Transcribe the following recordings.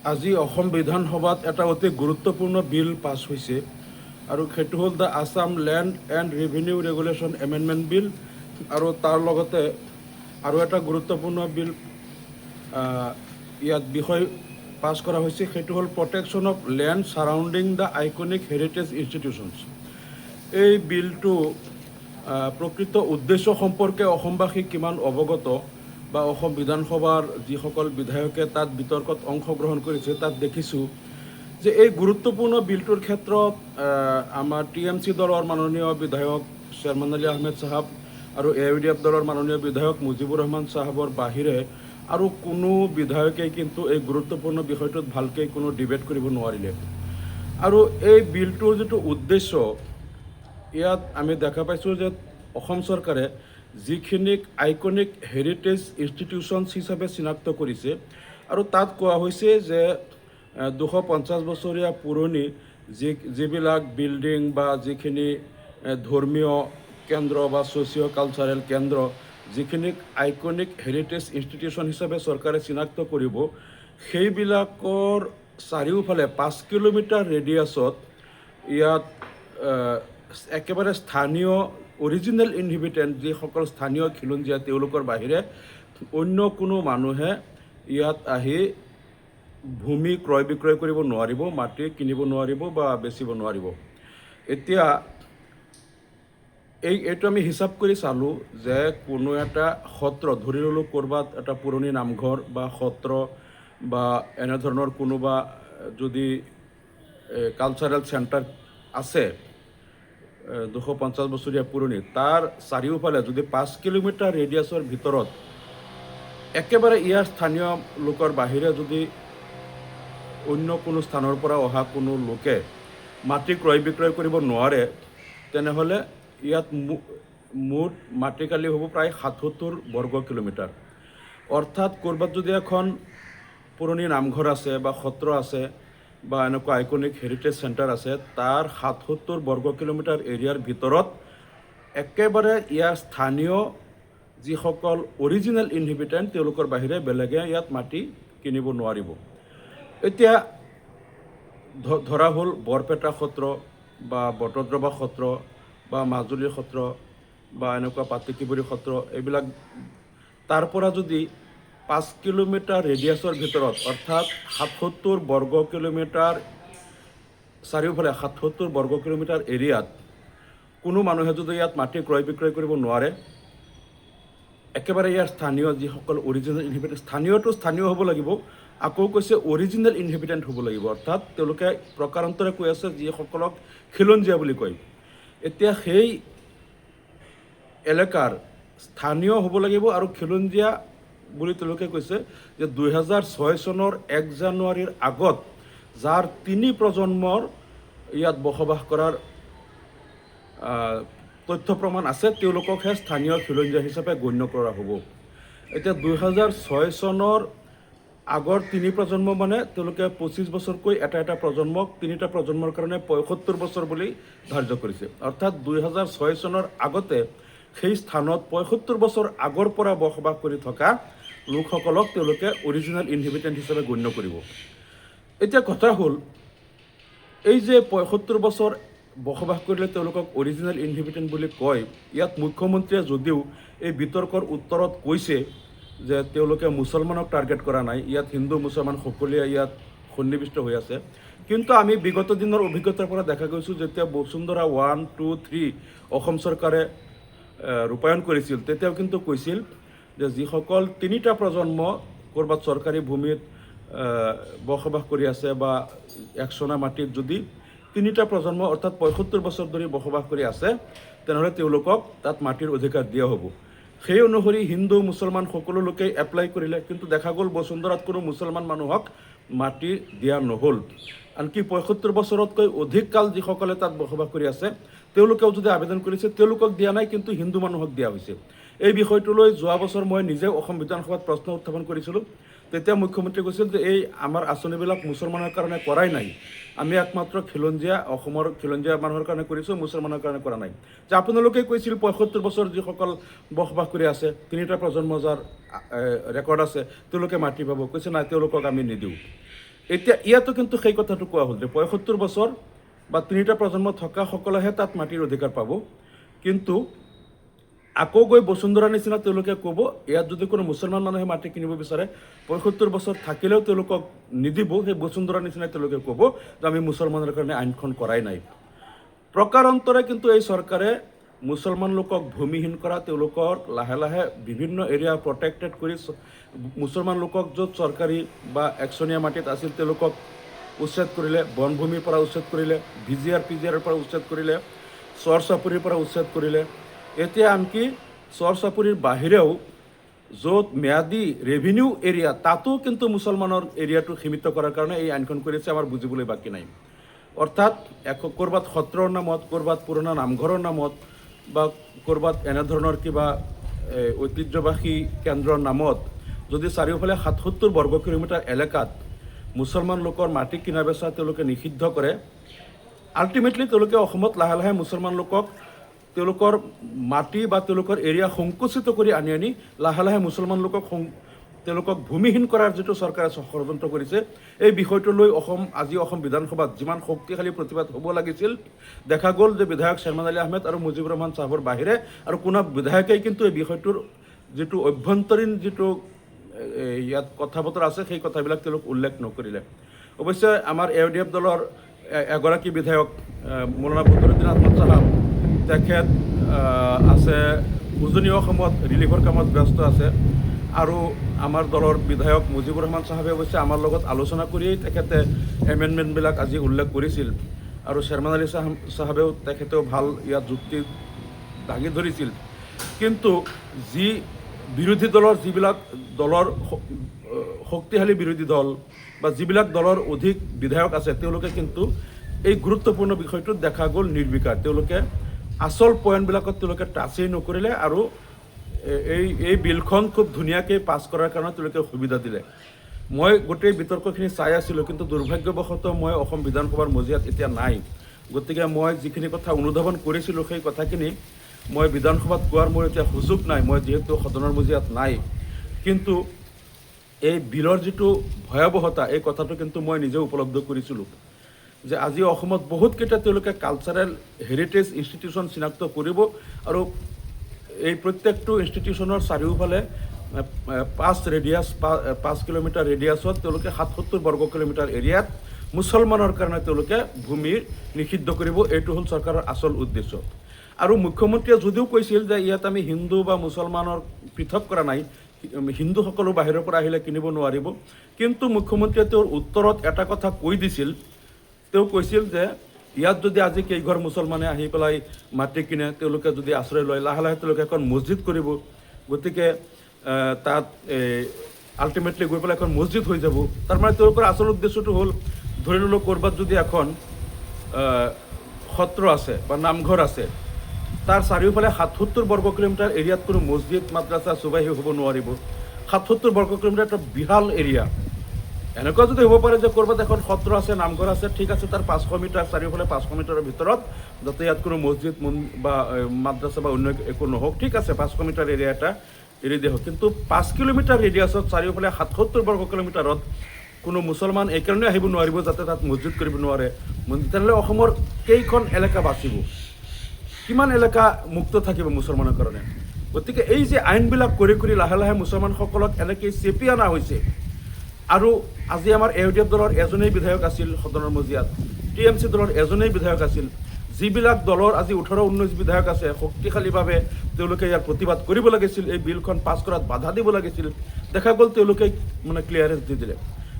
আজি অসম বিধানসভাত এটা অতি গুৰুত্বপূৰ্ণ বিল পাছ হৈছে আৰু সেইটো হ'ল the Assam land and revenue regulation amendment bill আৰু তাৰ লগতে আৰু এটা গুৰুত্বপূৰ্ণ বিল ইয়াত বিষয় পাছ কৰা হৈছে, সেইটো হ'ল protection of land surrounding the iconic heritage institutions. এই বিলটো প্ৰকৃত উদ্দেশ্য সম্পৰ্কে অসমবাসী কিমান অৱগত বা অসম বিধানসভাৰ যিসকল বিধায়কে তাত বিতৰ্কত অংশগ্ৰহণ কৰিছে তাত দেখিছোঁ যে এই গুৰুত্বপূৰ্ণ বিলটোৰ ক্ষেত্ৰত আমাৰ TMC দলৰ মাননীয় বিধায়ক শ্বেৰমান আলী আহমেদ চাহাব আৰু AUDF দলৰ মাননীয় বিধায়ক মুজিবুৰ ৰহমান চাহাবৰ বাহিৰে আৰু কোনো বিধায়কেই কিন্তু এই গুৰুত্বপূৰ্ণ বিষয়টোত ভালকৈ কোনো ডিবেট কৰিব নোৱাৰিলে। আৰু এই বিলটোৰ যিটো উদ্দেশ্য, ইয়াত আমি দেখা পাইছোঁ যে অসম চৰকাৰে যিখিনিক আইকনিক হেৰিটেজ ইনষ্টিটিউশ্যনছ হিচাপে চিনাক্ত কৰিছে আৰু তাত কোৱা হৈছে যে 250 বছৰীয়া পুৰণি যিবিলাক বিল্ডিং বা যিখিনি ধৰ্মীয় কেন্দ্ৰ বা ছ'চিঅ' কালচাৰেল কেন্দ্ৰ, যিখিনিক আইকনিক হেৰিটেজ ইনষ্টিটিউশ্যন হিচাপে চৰকাৰে চিনাক্ত কৰিব, সেইবিলাকৰ চাৰিওফালে 5 কিলোমিটাৰ ৰেডিয়াছত ইয়াত একেবাৰে স্থানীয় অৰিজিনেল ইনহেবিটেণ্ট যিসকল স্থানীয় খিলঞ্জীয়া তেওঁলোকৰ বাহিৰে অন্য কোনো মানুহে ইয়াত আহি ভূমি ক্ৰয় বিক্ৰয় কৰিব নোৱাৰিব, মাটি কিনিব নোৱাৰিব বা বেচিব নোৱাৰিব। এতিয়া এইটো আমি হিচাপ কৰি চালোঁ যে কোনো এটা সত্ৰ, ধৰি ল'লোঁ ক'ৰবাত এটা পুৰণি নামঘৰ বা সত্ৰ বা এনেধৰণৰ কোনোবা যদি কালচাৰেল চেণ্টাৰ আছে 250 বছৰীয়া পুৰণি, তাৰ চাৰিওফালে যদি 5 কিলোমিটাৰ ৰেডিয়াছৰ ভিতৰত একেবাৰে ইয়াৰ স্থানীয় লোকৰ বাহিৰে যদি অন্য কোনো স্থানৰ পৰা অহা কোনো লোকে মাটি ক্ৰয় বিক্ৰয় কৰিব নোৱাৰে, তেনেহ'লে ইয়াত মুঠ মাটিকালি হ'ব প্ৰায় 77 বৰ্গ কিলোমিটাৰ। অৰ্থাৎ ক'ৰবাত যদি এখন পুৰণি নামঘৰ আছে বা সত্ৰ আছে বা এনেকুৱা আইকনিক হেৰিটেজ চেণ্টাৰ আছে, তাৰ 77 বৰ্গ কিলোমিটাৰ এৰিয়াৰ ভিতৰত একেবাৰে ইয়াৰ স্থানীয় যিসকল অৰিজিনেল ইনহেবিটেণ্ট তেওঁলোকৰ বাহিৰে বেলেগে ইয়াত মাটি কিনিব নোৱাৰিব। এতিয়া ধৰা হ'ল বৰপেটা সত্ৰ বা বটদ্ৰৱা সত্ৰ বা মাজুলী সত্ৰ বা এনেকুৱা পাটকিবুৰী সত্ৰ, এইবিলাক তাৰ পৰা যদি 5 কিলোমিটাৰ ৰেডিয়াছৰ ভিতৰত অৰ্থাৎ 77 বৰ্গ কিলোমিটাৰ চাৰিওফালে 77 বৰ্গ কিলোমিটাৰ এৰিয়াত কোনো মানুহে যদি ইয়াত মাটি ক্ৰয় বিক্ৰয় কৰিব নোৱাৰে, একেবাৰে ইয়াৰ স্থানীয় যিসকল অৰিজিনেল ইনহেবিটেণ্ট, স্থানীয়টো স্থানীয় হ'ব লাগিব, আকৌ কৈছে অৰিজিনেল ইনহেবিটেণ্ট হ'ব লাগিব, অৰ্থাৎ তেওঁলোকে প্ৰকাৰান্তৰে কৈ আছে যিসকলক খিলঞ্জীয়া বুলি কয়। এতিয়া সেই এলেকাৰ স্থানীয় হ'ব লাগিব আৰু খিলঞ্জীয়া বুলি তেওঁলোকে কৈছে যে 2006 চনৰ 1 জানুৱাৰীৰ আগত যাৰ 3 প্ৰজন্মৰ ইয়াত বসবাস কৰাৰ তথ্য প্ৰমাণ আছে, তেওঁলোককহে স্থানীয় খিলঞ্জীয়া হিচাপে গণ্য কৰা হ'ব। এতিয়া 2006 চনৰ আগৰ 3 প্ৰজন্ম মানে তেওঁলোকে 25 বছৰকৈ এটা প্ৰজন্মক 3টা প্ৰজন্মৰ কাৰণে 75 বছৰ বুলি ধাৰ্য কৰিছে। অৰ্থাৎ 2006 চনৰ আগতে সেই স্থানত 75 বছৰ আগৰ পৰা বসবাস কৰি থকা লোকসকলক তেওঁলোকে অৰিজিনেল ইনহেবিটেণ্ট হিচাপে গণ্য কৰিব। এতিয়া কথা হ'ল, এই যে 75 বছৰ বসবাস কৰিলে তেওঁলোকক অৰিজিনেল ইনহেবিটেণ্ট বুলি কয়, ইয়াত মুখ্যমন্ত্ৰীয়ে যদিও এই বিতৰ্কৰ উত্তৰত কৈছে যে তেওঁলোকে মুছলমানক টাৰ্গেট কৰা নাই, ইয়াত হিন্দু মুছলমান সকলোৱে ইয়াত সন্নিৱিষ্ট হৈ আছে, কিন্তু আমি বিগত দিনৰ অভিজ্ঞতাৰ পৰা দেখা গৈছোঁ যেতিয়া বসুন্ধৰা 1, 2, 3 অসম চৰকাৰে ৰূপায়ণ কৰিছিল, তেতিয়াও কিন্তু কৈছিল যে যিসকল 3টা প্ৰজন্ম ক'ৰবাত চৰকাৰী ভূমিত বসবাস কৰি আছে বা 1 চনা মাটিত যদি 3টা প্ৰজন্ম অৰ্থাৎ 75 বছৰ ধৰি বসবাস কৰি আছে, তেনেহ'লে তেওঁলোকক তাত মাটিৰ অধিকাৰ দিয়া হ'ব। সেই অনুসৰি হিন্দু মুছলমান সকলো লোকেই এপ্লাই কৰিলে, কিন্তু দেখা গ'ল বসুন্ধৰাত কোনো মুছলমান মানুহক মাটি দিয়া নহ'ল। আনকি 75 বছৰতকৈ অধিক কাল যিসকলে তাত বসবাস কৰি আছে তেওঁলোকেও যদি আবেদন কৰিছে, তেওঁলোকক দিয়া নাই, কিন্তু হিন্দু মানুহক দিয়া হৈছে। এই বিষয়টোলৈ যোৱা বছৰ মই নিজে অসম বিধানসভাত প্ৰশ্ন উত্থাপন কৰিছিলোঁ। তেতিয়া মুখ্যমন্ত্ৰীয়ে কৈছিল যে এই আমাৰ আঁচনিবিলাক মুছলমানৰ কাৰণে কৰাই নাই, আমি একমাত্ৰ খিলঞ্জীয়া অসমৰ খিলঞ্জীয়া মানুহৰ কাৰণে কৰিছোঁ, মুছলমানৰ কাৰণে কৰা নাই। যে আপোনালোকে কৈছিল 75 বছৰ যিসকল বসবাস কৰি আছে 3টা প্ৰজন্ম যাৰ ৰেকৰ্ড আছে তেওঁলোকে মাটি পাব, কৈছে নাই তেওঁলোকক আমি নিদিওঁ। এতিয়া ইয়াতো কিন্তু সেই কথাটো কোৱা হ'ল যে ৭৫ বছৰ বা ৩টা প্ৰজন্ম থকা সকলেহে তাত মাটিৰ অধিকাৰ পাব, কিন্তু আকৌ গৈ বসুন্ধৰা নিচিনা তেওঁলোকে ক'ব ইয়াত যদি কোনো মুছলমান মানুহে মাটি কিনিব বিচাৰে ৭৫ বছৰ থাকিলেও তেওঁলোকক নিদিব, সেই বসুন্ধৰা নিচিনাই তেওঁলোকে ক'ব যে আমি মুছলমানৰ কাৰণে আইনখন কৰাই নাই। প্ৰকাৰান্তৰে কিন্তু এই চৰকাৰে মুছলমান লোকক ভূমিহীন কৰা, তেওঁলোকৰ লাহে লাহে বিভিন্ন এৰিয়া প্ৰটেক্টেড কৰি মুছলমান লোকক য'ত চৰকাৰী বা একচনীয়া মাটিত আছিল তেওঁলোকক উচ্ছেদ কৰিলে, বনভূমিৰ পৰা উচ্ছেদ কৰিলে, VGR PGRৰ পৰা উচ্ছেদ কৰিলে, চৰ চাপৰিৰ পৰা উচ্ছেদ কৰিলে। এতিয়া আনকি চৰ চাপৰিৰ বাহিৰেও য'ত ম্যাদী ৰেভিনিউ এৰিয়া তাতো কিন্তু মুছলমানৰ এৰিয়াটো সীমিত কৰাৰ কাৰণে এই আইনখন কৰিছে, আমাৰ বুজিবলৈ বাকী নাই। অৰ্থাৎ ক'ৰবাত সত্ৰৰ নামত, ক'ৰবাত পুৰণা নামঘৰৰ নামত বা ক'ৰবাত এনেধৰণৰ কিবা ঐতিহ্যবাহী কেন্দ্ৰৰ নামত যদি চাৰিওফালে ৭৭ বৰ্গ কিলোমিটাৰ এলেকাত মুছলমান লোকৰ মাটি কিনা বেচা তেওঁলোকে নিষিদ্ধ কৰে, আল্টিমেটলি তেওঁলোকে অসমত লাহে লাহে মুছলমান লোকক তেওঁলোকৰ মাটি বা তেওঁলোকৰ এৰিয়া সংকুচিত কৰি আনি আনি লাহে লাহে মুছলমান লোকক তেওঁলোকক ভূমিহীন কৰাৰ যিটো চৰকাৰে ষড়যন্ত্ৰ কৰিছে, এই বিষয়টো লৈ আজি অসম বিধানসভাত যিমান শক্তিশালী প্ৰতিবাদ হ'ব লাগিছিল, দেখা গ'ল যে বিধায়ক শ্বেৰমান আলী আহমেদ আৰু মুজিবুৰ ৰহমান চাহাবৰ বাহিৰে আৰু কোনো বিধায়কেই কিন্তু এই বিষয়টোৰ যিটো অভ্যন্তৰীণ যিটো ইয়াত কথা বতৰা আছে সেই কথাবিলাক তেওঁলোক উল্লেখ নকৰিলে। অৱশ্যে আমাৰ AUDF দলৰ এগৰাকী বিধায়ক মৌলানা বদৰুদ্দিন আহমদ চাহাব তেখেত আছে উজনি অসমত ৰিলিফৰ কামত ব্যস্ত আছে, আৰু আমাৰ দলৰ বিধায়ক মুজিবুৰ ৰহমান চাহাবে অৱশ্যে আমাৰ লগত আলোচনা কৰিয়েই তেখেতে এমেণ্ডমেণ্টবিলাক আজি উল্লেখ কৰিছিল, আৰু শ্বেৰমান আলী চাহাবেও তেখেতেও ভাল ইয়াত যুক্তি দাঙি ধৰিছিল। কিন্তু যি বিৰোধী দলৰ যিবিলাক দলৰ শক্তিশালী বিৰোধী দল বা যিবিলাক দলৰ অধিক বিধায়ক আছে তেওঁলোকে কিন্তু এই গুৰুত্বপূৰ্ণ বিষয়টোত দেখা গ'ল নিৰ্বিকাৰ, তেওঁলোকে আচল পইণ্টবিলাকত তেওঁলোকে টাচেই নকৰিলে আৰু এই বিলখন খুব ধুনীয়াকৈ পাছ কৰাৰ কাৰণে তেওঁলোকে সুবিধা দিলে। মই গোটেই বিতৰ্কখিনি চাই আছিলোঁ, কিন্তু দুৰ্ভাগ্যবশতঃ মই অসম বিধানসভাৰ মজিয়াত এতিয়া নাই, গতিকে মই যিখিনি কথা অনুধাৱন কৰিছিলোঁ সেই কথাখিনি মই বিধানসভাত কোৱাৰ মোৰ এতিয়া সুযোগ নাই, মই যিহেতু সদনৰ মজিয়াত নাই। কিন্তু এই বিলৰ যিটো ভয়াৱহতা এই কথাটো কিন্তু মই নিজে উপলব্ধ কৰিছিলোঁ যে আজি অসমত বহুতকেইটা তেওঁলোকে কালচাৰেল হেৰিটেজ ইনষ্টিটিউশ্যন চিনাক্ত কৰিব, আৰু এই প্ৰত্যেকটো ইনষ্টিটিউশ্যনৰ চাৰিওফালে 5 কিলোমিটাৰ ৰেডিয়াছত তেওঁলোকে ৭৭ বৰ্গ কিলোমিটাৰ এৰিয়াত মুছলমানৰ কাৰণে তেওঁলোকে ভূমি নিষিদ্ধ কৰিব। এইটো হ'ল চৰকাৰৰ আচল উদ্দেশ্য। আৰু মুখ্যমন্ত্ৰীয়ে যদিও কৈছিল যে ইয়াত আমি হিন্দু বা মুছলমানৰ পৃথক কৰা নাই, হিন্দুসকলো বাহিৰৰ পৰা আহিলে কিনিব নোৱাৰিব, কিন্তু মুখ্যমন্ত্ৰীয়ে তেওঁৰ উত্তৰত এটা কথা কৈ দিছিল, তেওঁ কৈছিল যে ইয়াত যদি আজি কেইঘৰ মুছলমানে আহি পেলাই মাটি কিনে, তেওঁলোকে যদি আশ্ৰয় লয়, লাহে লাহে তেওঁলোকে এখন মছজিদ কৰিব, গতিকে তাত আল্টিমেটলি গৈ পেলাই এখন মছজিদ হৈ যাব। তাৰমানে তেওঁলোকৰ আচল উদ্দেশ্যটো হ'ল, ধৰি ল'লোঁ ক'ৰবাত যদি এখন সত্ৰ আছে বা নামঘৰ আছে, তাৰ চাৰিওফালে ৭৭ বৰ্গ কিলোমিটাৰ এৰিয়াত কোনো মছজিদ মাদ্ৰাছা চুবাহী হ'ব নোৱাৰিব। ৭৭ বৰ্গ কিলোমিটাৰ এটা বিশাল এৰিয়া। এনেকুৱা যদি হ'ব পাৰে যে ক'ৰবাত এখন সত্ৰ আছে, নামঘৰ আছে, ঠিক আছে, তাৰ 500 মিটাৰ চাৰিওফালে 500 মিটাৰৰ ভিতৰত যাতে ইয়াত কোনো মছজিদ বা মাদ্ৰাছা বা অন্য একো নহওক, ঠিক আছে, 500 মিটাৰ এৰিয়া এটা এৰি দিয়া হওক, কিন্তু 5 কিলোমিটাৰ ৰেডিয়াছত চাৰিওফালে ৭৭ বৰ্গ কিলোমিটাৰত কোনো মুছলমান এইকাৰণে আহিব নোৱাৰিব যাতে তাত মছজিদ কৰিব নোৱাৰে। তেনেহ'লে অসমৰ কেইখন এলেকা বাচিব, কিমান এলেকা মুক্ত থাকিব মুছলমানৰ কাৰণে? গতিকে এই যে আইনবিলাক কৰি কৰি লাহে লাহে মুছলমানসকলক এনেকৈ চেপি অনা হৈছে। আৰু আজি আমাৰ AUDF দলৰ এজনেই বিধায়ক আছিল সদনৰ মজিয়াত, TMC দলৰ এজনেই বিধায়ক আছিল, যিবিলাক দলৰ আজি 18-19 বিধায়ক আছে, শক্তিশালীভাৱে তেওঁলোকে ইয়াৰ প্ৰতিবাদ কৰিব লাগিছিল, এই বিলখন পাছ কৰাত বাধা দিব লাগিছিল, দেখা গ'ল তেওঁলোকে ক্লিয়াৰেঞ্চ দি দিলে।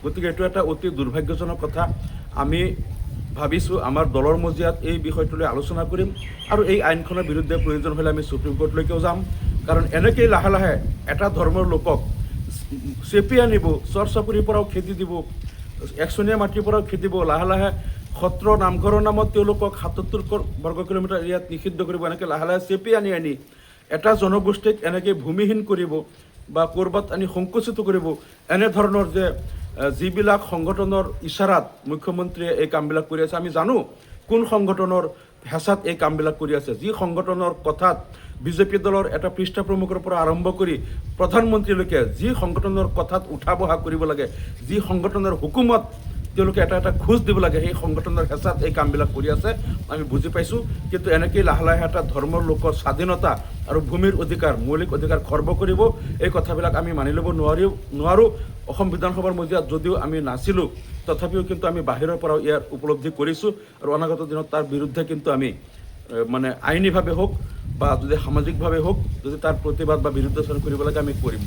গতিকে এইটো এটা অতি দুৰ্ভাগ্যজনক কথা। আমি ভাবিছোঁ আমাৰ দলৰ মজিয়াত এই বিষয়টোলৈ আলোচনা কৰিম, আৰু এই আইনখনৰ বিৰুদ্ধে প্ৰয়োজন হ'লে আমি সুপ্ৰিম কোৰ্টলৈকেও যাম, কাৰণ এনেকৈয়ে লাহে লাহে এটা ধৰ্মৰ লোকক চেপি আনিব, চৰ চাপৰিৰ পৰাও খেদি দিব, একচনীয়া মাটিৰ পৰাও খেদিব, লাহে লাহে সত্ৰ নামঘৰৰ নামত তেওঁলোকক ৭৭ বৰ্গ কিলোমিটাৰ এৰিয়াত নিষিদ্ধ কৰিব, এনেকৈ লাহে লাহে চেপি আনি আনি এটা জনগোষ্ঠীক এনেকৈ ভূমিহীন কৰিব বা ক'ৰবাত আনি সংকুচিত কৰিব। এনেধৰণৰ যে যিবিলাক সংগঠনৰ ইচাৰাত মুখ্যমন্ত্ৰীয়ে এই কামবিলাক কৰি আছে, আমি জানো কোন সংগঠনৰ হেঁচাত এই কামবিলাক কৰি আছে, যি সংগঠনৰ কথাত বিজেপি দলৰ এটা পৃষ্ঠা প্ৰমুখৰ পৰা আৰম্ভ কৰি প্ৰধানমন্ত্ৰীলৈকে যি সংগঠনৰ কথাত উঠা বহা কৰিব লাগে, যি সংগঠনৰ হুকুমত তেওঁলোকে এটা খোজ দিব লাগে, সেই সংগঠনৰ হেঁচাত এই কামবিলাক কৰি আছে আমি বুজি পাইছোঁ। কিন্তু এনেকেই লাহে লাহে এটা ধৰ্মৰ লোকৰ স্বাধীনতা আৰু ভূমিৰ অধিকাৰ, মৌলিক অধিকাৰ খৰ্ব কৰিব, এই কথাবিলাক আমি মানি ল'ব নোৱাৰোঁ। অসম বিধানসভাৰ মজিয়াত যদিও আমি নাছিলোঁ, তথাপিও কিন্তু আমি বাহিৰৰ পৰাও ইয়াৰ উপলব্ধি কৰিছোঁ আৰু অনাগত দিনত তাৰ বিৰুদ্ধে কিন্তু আমি মানে আইনীভাৱে হওক বা যদি সামাজিকভাৱে হওক, যদি তাৰ প্ৰতিবাদ বা বিৰুদ্ধাচৰণ কৰিব লাগে আমি কৰিম।